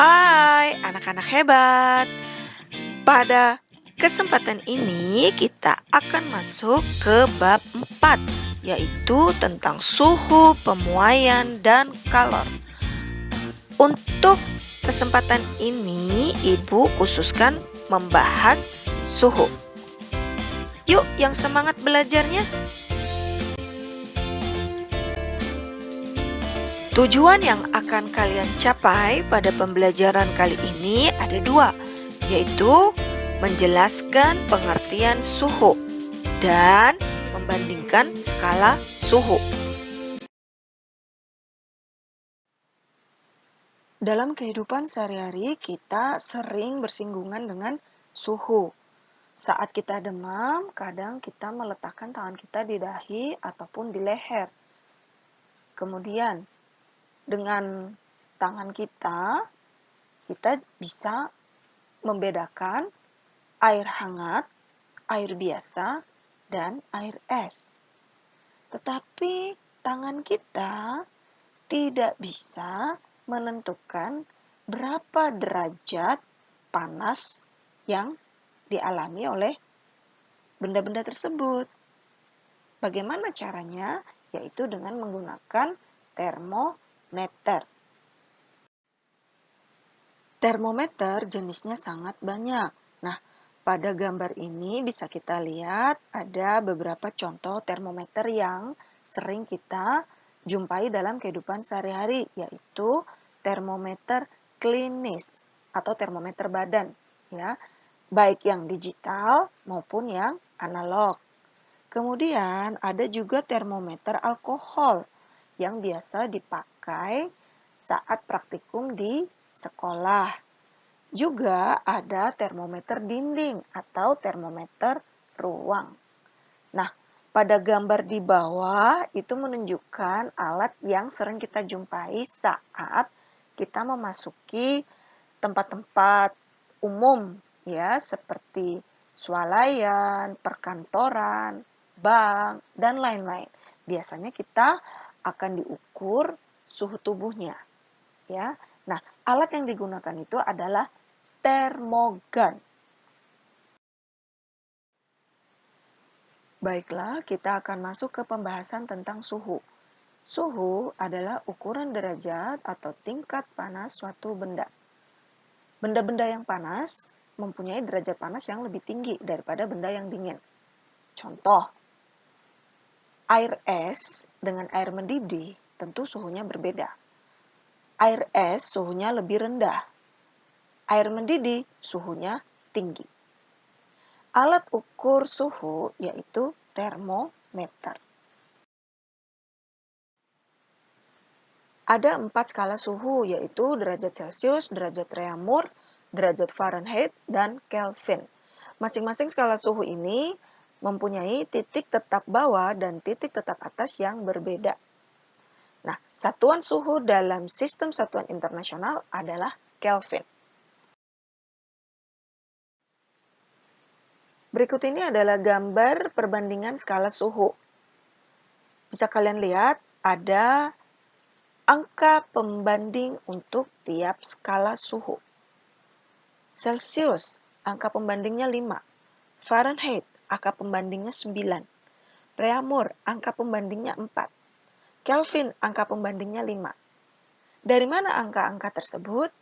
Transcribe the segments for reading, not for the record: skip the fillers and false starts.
Hai anak-anak hebat. Pada kesempatan ini kita akan masuk ke bab 4, yaitu tentang suhu, pemuaian, dan kalor. Untuk kesempatan ini Ibu khususkan membahas suhu. Yuk yang semangat belajarnya. Tujuan yang akan kalian capai pada pembelajaran kali ini ada dua, yaitu menjelaskan pengertian suhu dan membandingkan skala suhu. Dalam kehidupan sehari-hari kita sering bersinggungan dengan suhu. Saat kita demam, kadang kita meletakkan tangan kita di dahi ataupun di leher. Kemudian dengan tangan kita bisa membedakan air hangat, air biasa, dan air es. Tetapi tangan kita tidak bisa menentukan berapa derajat panas yang dialami oleh benda-benda tersebut. Bagaimana caranya? Yaitu dengan menggunakan termometer. Termometer jenisnya sangat banyak. Nah, pada gambar ini bisa kita lihat ada beberapa contoh termometer yang sering kita jumpai dalam kehidupan sehari-hari, yaitu termometer klinis atau termometer badan, ya, baik yang digital maupun yang analog. Kemudian ada juga termometer alkohol yang biasa dipakai saat praktikum di sekolah. Juga ada termometer dinding atau termometer ruang. Nah, pada gambar di bawah itu menunjukkan alat yang sering kita jumpai saat kita memasuki tempat-tempat umum, ya, seperti swalayan, perkantoran, bank, dan lain-lain. Biasanya kita akan diukur suhu tubuhnya, ya. Nah, alat yang digunakan itu adalah termogan. Baiklah, kita akan masuk ke pembahasan tentang suhu. Suhu adalah ukuran derajat atau tingkat panas suatu benda. Benda-benda yang panas mempunyai derajat panas yang lebih tinggi daripada benda yang dingin. Contoh, air es dengan air mendidih tentu suhunya berbeda. Air es suhunya lebih rendah. Air mendidih suhunya tinggi. Alat ukur suhu yaitu termometer. Ada 4 skala suhu yaitu derajat Celcius, derajat Reaumur, derajat Fahrenheit, dan Kelvin. Masing-masing skala suhu ini mempunyai titik tetap bawah dan titik tetap atas yang berbeda. Nah, satuan suhu dalam sistem satuan internasional adalah Kelvin. Berikut ini adalah gambar perbandingan skala suhu. Bisa kalian lihat ada angka pembanding untuk tiap skala suhu. Celcius, angka pembandingnya 5. Fahrenheit, angka pembandingnya 9. Reaumur, angka pembandingnya 4. Kelvin, angka pembandingnya 5. Dari mana angka-angka tersebut?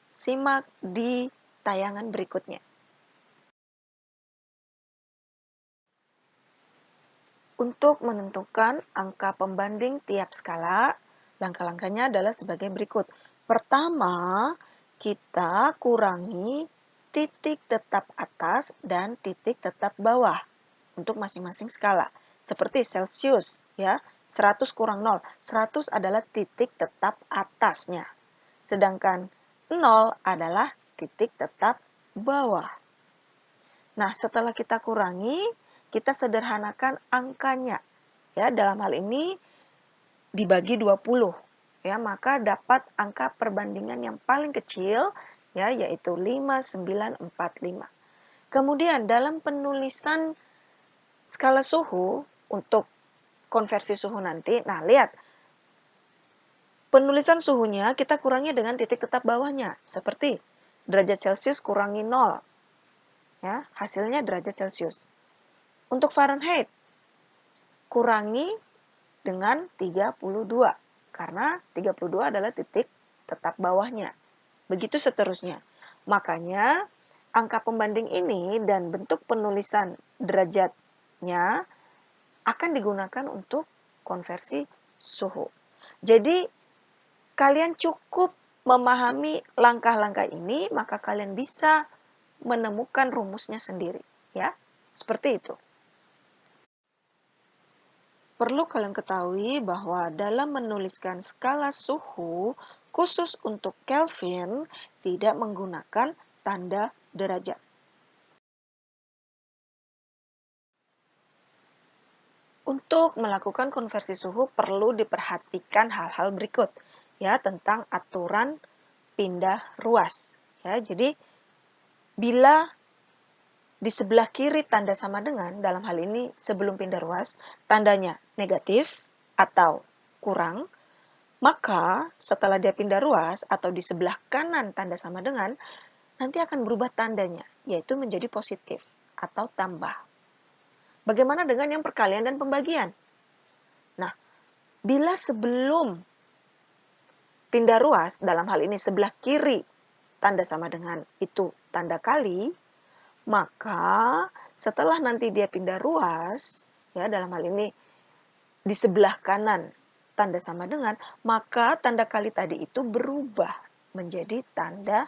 Simak di tayangan berikutnya. Untuk menentukan angka pembanding tiap skala, langkah-langkahnya adalah sebagai berikut. Pertama, kita kurangi titik tetap atas dan titik tetap bawah untuk masing-masing skala. Seperti Celcius, ya, 100 kurang 0. 100 adalah titik tetap atasnya. Sedangkan 0 adalah titik tetap bawah. Nah, setelah kita kurangi, kita sederhanakan angkanya. Ya, dalam hal ini dibagi 20. Ya, maka dapat angka perbandingan yang paling kecil, ya, yaitu 5945. Kemudian dalam penulisan skala suhu untuk konversi suhu nanti, nah lihat, Penulisan suhunya kita kurangi dengan titik tetap bawahnya, seperti derajat Celcius kurangi 0. Ya, hasilnya derajat Celcius. Untuk Fahrenheit, kurangi dengan 32, karena 32 adalah titik tetap bawahnya. Begitu seterusnya. Makanya, angka pembanding ini dan bentuk penulisan derajatnya akan digunakan untuk konversi suhu. Jadi, kalian cukup memahami langkah-langkah ini, maka kalian bisa menemukan rumusnya sendiri. Ya, seperti itu. Perlu kalian ketahui bahwa dalam menuliskan skala suhu khusus untuk Kelvin tidak menggunakan tanda derajat. Untuk melakukan konversi suhu perlu diperhatikan hal-hal berikut ya tentang aturan pindah ruas. Ya, jadi bila di sebelah kiri tanda sama dengan, dalam hal ini sebelum pindah ruas, tandanya negatif atau kurang, maka setelah dia pindah ruas atau di sebelah kanan tanda sama dengan, nanti akan berubah tandanya, yaitu menjadi positif atau tambah. Bagaimana dengan yang perkalian dan pembagian? Nah, bila sebelum pindah ruas, dalam hal ini sebelah kiri tanda sama dengan itu tanda kali, maka setelah nanti dia pindah ruas, ya dalam hal ini di sebelah kanan tanda sama dengan, maka tanda kali tadi itu berubah menjadi tanda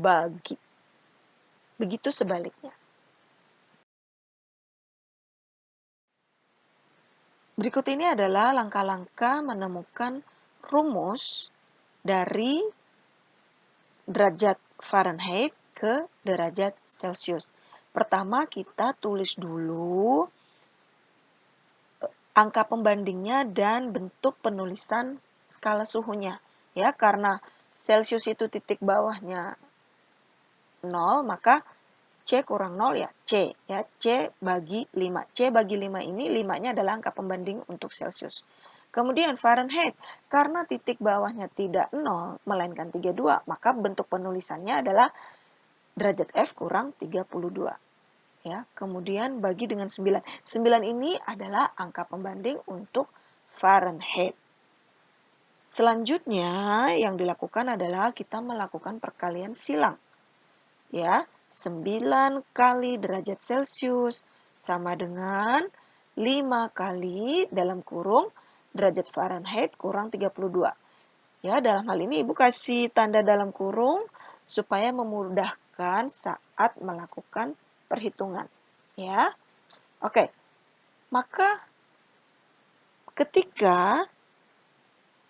bagi. Begitu sebaliknya. Berikut ini adalah langkah-langkah menemukan rumus dari derajat Fahrenheit ke derajat Celcius. Pertama kita tulis dulu angka pembandingnya dan bentuk penulisan skala suhunya. Ya, karena Celcius itu titik bawahnya 0, maka C kurang 0 ya C. Ya, C bagi 5. C bagi 5 ini 5-nya adalah angka pembanding untuk Celcius. Kemudian Fahrenheit, karena titik bawahnya tidak 0, melainkan 32, maka bentuk penulisannya adalah derajat F kurang 32. Ya, kemudian bagi dengan 9. 9 ini adalah angka pembanding untuk Fahrenheit. Selanjutnya yang dilakukan adalah kita melakukan perkalian silang. Ya, 9 kali derajat Celcius sama dengan 5 kali dalam kurung derajat Fahrenheit kurang 32. Ya, dalam hal ini Ibu kasih tanda dalam kurung supaya memudahkan saat melakukan perhitungan. Ya. Oke. Maka ketika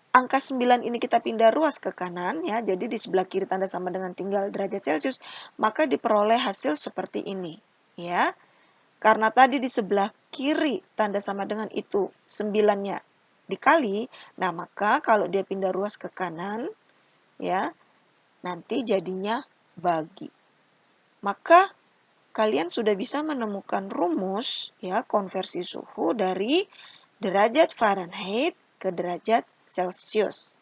angka 9 ini kita pindah ruas ke kanan ya, jadi di sebelah kiri tanda sama dengan tinggal derajat Celcius, maka diperoleh hasil seperti ini ya. Karena tadi di sebelah kiri tanda sama dengan itu 9-nya dikali, nah maka kalau dia pindah ruas ke kanan ya, nanti jadinya bagi. Maka kalian sudah bisa menemukan rumus ya konversi suhu dari derajat Fahrenheit ke derajat Celcius.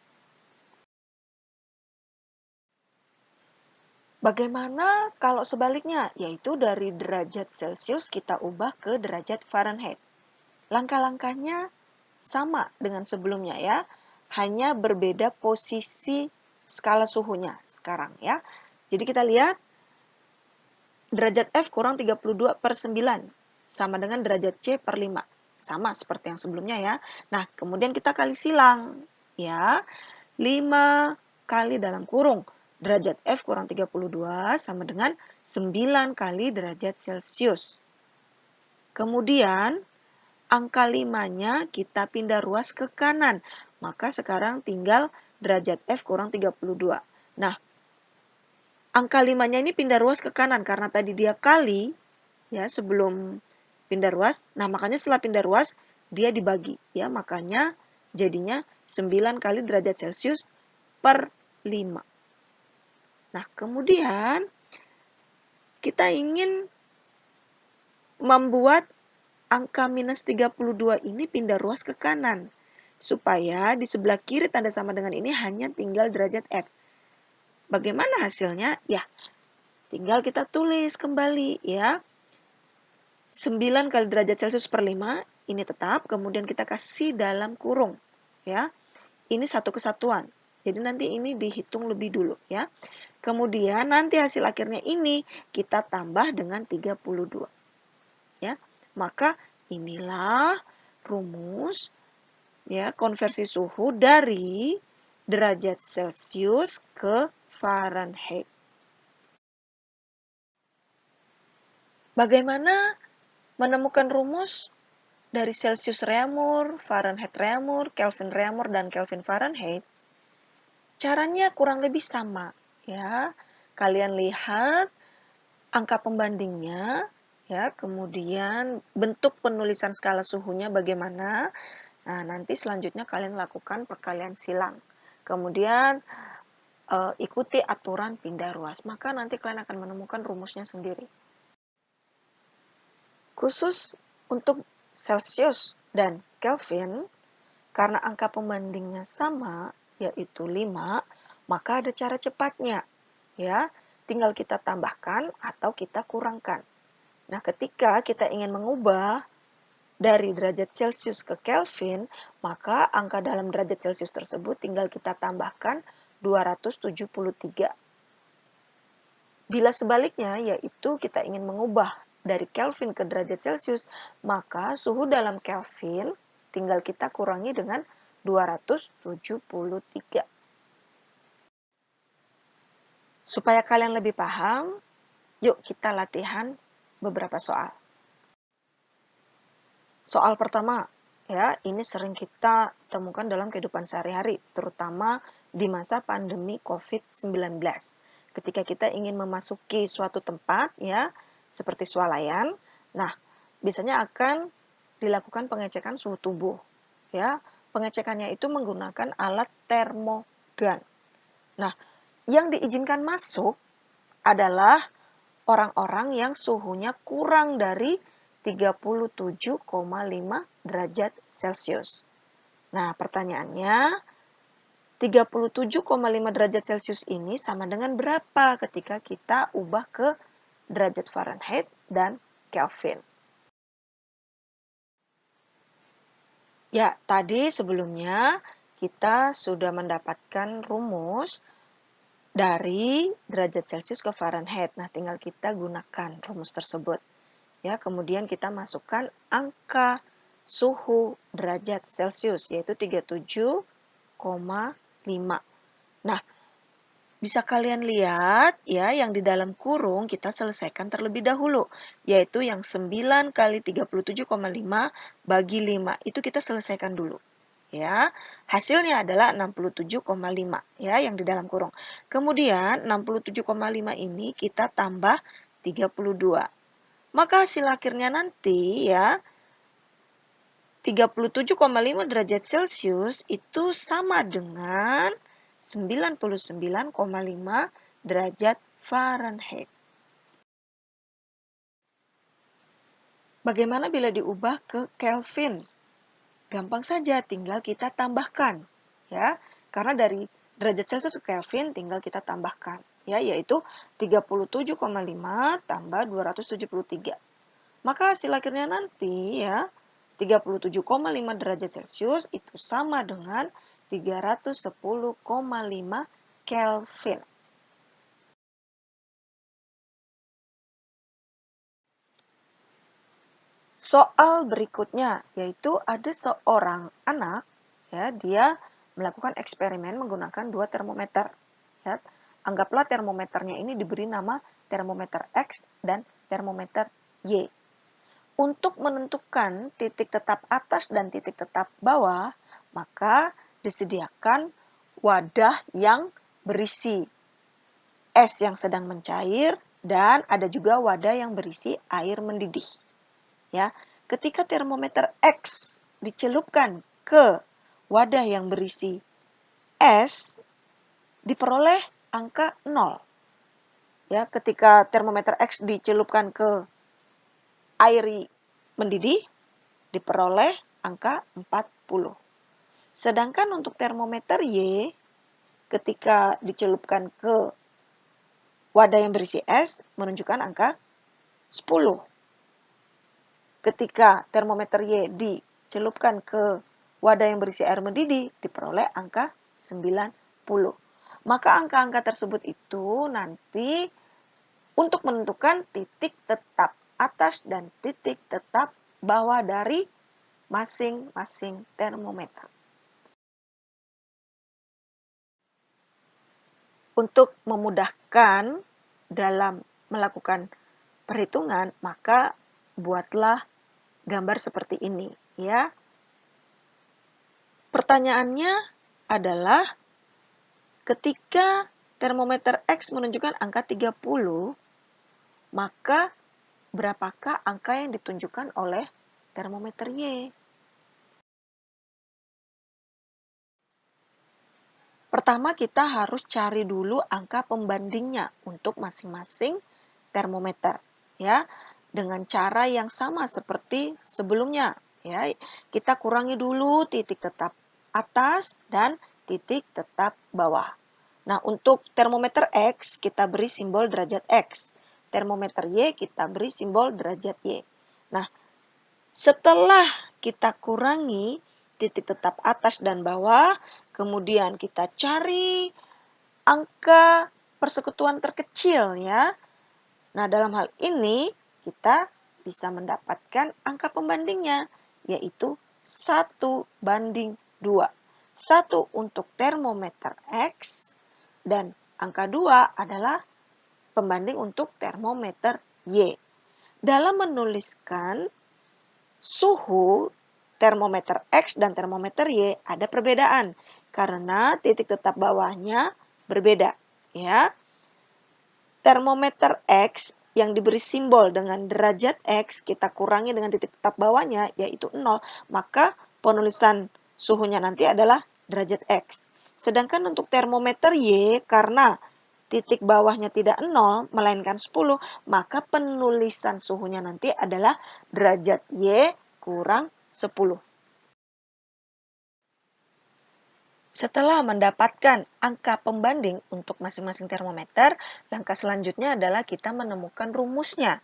Bagaimana kalau sebaliknya? Yaitu dari derajat Celcius kita ubah ke derajat Fahrenheit. Langkah-langkahnya sama dengan sebelumnya ya, hanya berbeda posisi skala suhunya sekarang ya. Jadi kita lihat derajat F kurang 32/9 sama dengan derajat C per 5. Sama seperti yang sebelumnya ya. Nah, kemudian kita kali silang ya. 5 kali dalam kurung derajat F kurang 32 sama dengan 9 kali derajat Celcius. Kemudian angka 5-nya kita pindah ruas ke kanan. Maka sekarang tinggal derajat F kurang 32. Nah, angka 5-nya ini pindah ruas ke kanan karena tadi dia kali ya sebelum pindah ruas. Nah, makanya setelah pindah ruas dia dibagi ya, makanya jadinya 9 kali derajat Celcius per 5. Nah, kemudian kita ingin membuat angka minus 32 ini pindah ruas ke kanan. supaya di sebelah kiri tanda sama dengan ini hanya tinggal derajat F. Bagaimana hasilnya? Ya, tinggal kita tulis kembali ya. 9 kali derajat Celcius per 5, ini tetap, kemudian kita kasih dalam kurung. Ya, ini satu kesatuan. Jadi nanti ini dihitung lebih dulu ya. Kemudian nanti hasil akhirnya ini kita tambah dengan 32. Ya. Maka inilah rumus ya konversi suhu dari derajat Celcius ke Fahrenheit. Bagaimana menemukan rumus dari Celsius Reaumur, Fahrenheit Reaumur, Kelvin Reaumur, dan Kelvin Fahrenheit? Caranya kurang lebih sama ya. Kalian lihat angka pembandingnya ya, kemudian bentuk penulisan skala suhunya bagaimana. Nah, nanti selanjutnya kalian lakukan perkalian silang. Kemudian ikuti aturan pindah ruas, maka nanti kalian akan menemukan rumusnya sendiri. Khusus untuk Celsius dan Kelvin, karena angka pembandingnya sama, yaitu 5, maka ada cara cepatnya. Ya, tinggal kita tambahkan atau kita kurangkan. Nah, ketika kita ingin mengubah dari derajat Celcius ke Kelvin, maka angka dalam derajat Celcius tersebut tinggal kita tambahkan 273. Bila sebaliknya, yaitu kita ingin mengubah dari Kelvin ke derajat Celcius, maka suhu dalam Kelvin tinggal kita kurangi dengan 273. Supaya kalian lebih paham, yuk kita latihan beberapa soal. Soal pertama, ya, ini sering kita temukan dalam kehidupan sehari-hari, terutama di masa pandemi COVID-19. Ketika kita ingin memasuki suatu tempat, ya, seperti swalayan, nah, biasanya akan dilakukan pengecekan suhu tubuh, ya. Pengecekannya itu menggunakan alat termogan. Nah, yang diizinkan masuk adalah orang-orang yang suhunya kurang dari 37,5 derajat Celcius. Nah, pertanyaannya, 37,5 derajat Celcius ini sama dengan berapa ketika kita ubah ke derajat Fahrenheit dan Kelvin? Ya, tadi sebelumnya kita sudah mendapatkan rumus dari derajat Celcius ke Fahrenheit. Nah, tinggal kita gunakan rumus tersebut. Ya, kemudian kita masukkan angka suhu derajat Celcius yaitu 37,5. Nah, bisa kalian lihat ya yang di dalam kurung kita selesaikan terlebih dahulu, yaitu yang 9 kali 37,5 bagi 5 itu kita selesaikan dulu. Ya, hasilnya adalah 67,5 ya yang di dalam kurung. Kemudian 67,5 ini kita tambah 32. Maka hasil akhirnya nanti ya 37,5 derajat Celcius itu sama dengan 99,5 derajat Fahrenheit. Bagaimana bila diubah ke Kelvin? Gampang saja, tinggal kita tambahkan ya. Karena dari derajat Celcius ke Kelvin tinggal kita tambahkan ya, yaitu 37,5 tambah 273. Maka hasil akhirnya nanti ya 37,5 derajat Celcius itu sama dengan 310,5 Kelvin. Soal berikutnya yaitu ada seorang anak ya, dia melakukan eksperimen menggunakan 2 termometer. Ya, anggaplah termometernya ini diberi nama termometer X dan termometer Y. Untuk menentukan titik tetap atas dan titik tetap bawah, maka disediakan wadah yang berisi es yang sedang mencair dan ada juga wadah yang berisi air mendidih. Ya, ketika termometer X dicelupkan ke wadah yang berisi es, diperoleh angka 0. Ya, ketika termometer X dicelupkan ke air mendidih, diperoleh angka 40. Sedangkan untuk termometer Y, ketika dicelupkan ke wadah yang berisi es, menunjukkan angka 10. Ketika termometer Y dicelupkan ke wadah yang berisi air mendidih, diperoleh angka 90. Maka angka-angka tersebut itu nanti untuk menentukan titik tetap atas dan titik tetap bawah dari masing-masing termometer. Untuk memudahkan dalam melakukan perhitungan, maka buatlah gambar seperti ini, ya. Pertanyaannya adalah ketika termometer X menunjukkan angka 30, maka berapakah angka yang ditunjukkan oleh termometer Y? Pertama, kita harus cari dulu angka pembandingnya untuk masing-masing termometer, ya. Dengan cara yang sama seperti sebelumnya, ya. Kita kurangi dulu titik tetap atas dan titik tetap bawah. Nah, untuk termometer X kita beri simbol derajat X. Termometer Y kita beri simbol derajat Y. Nah, setelah kita kurangi titik tetap atas dan bawah, kemudian kita cari angka persekutuan terkecil, ya. Nah, dalam hal ini kita bisa mendapatkan angka pembandingnya, yaitu 1:2. 1 untuk termometer X dan angka 2 adalah pembanding untuk termometer Y. Dalam menuliskan suhu termometer X dan termometer Y ada perbedaan karena titik tetap bawahnya berbeda, ya. Termometer X yang diberi simbol dengan derajat X kita kurangi dengan titik tetap bawahnya yaitu 0, maka penulisan suhunya nanti adalah derajat X. Sedangkan untuk termometer Y karena titik bawahnya tidak 0 melainkan 10, maka penulisan suhunya nanti adalah derajat Y kurang 10. Setelah mendapatkan angka pembanding untuk masing-masing termometer, langkah selanjutnya adalah kita menemukan rumusnya.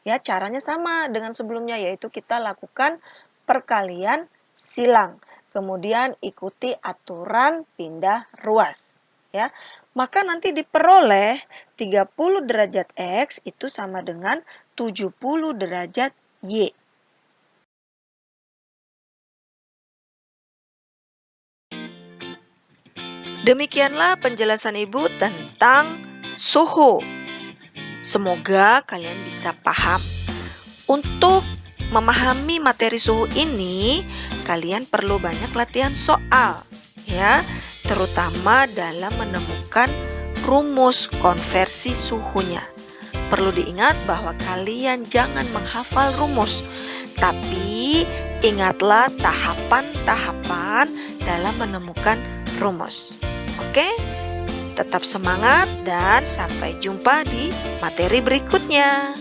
Ya, caranya sama dengan sebelumnya, yaitu kita lakukan perkalian silang. Kemudian ikuti aturan pindah ruas. Ya, maka nanti diperoleh 30 derajat X itu sama dengan 70 derajat Y. Demikianlah penjelasan Ibu tentang suhu. Semoga kalian bisa paham. Untuk memahami materi suhu ini, kalian perlu banyak latihan soal, ya, terutama dalam menemukan rumus konversi suhunya. Perlu diingat bahwa kalian jangan menghafal rumus, tapi ingatlah tahapan-tahapan dalam menemukan rumus. Oke? Tetap semangat dan sampai jumpa di materi berikutnya.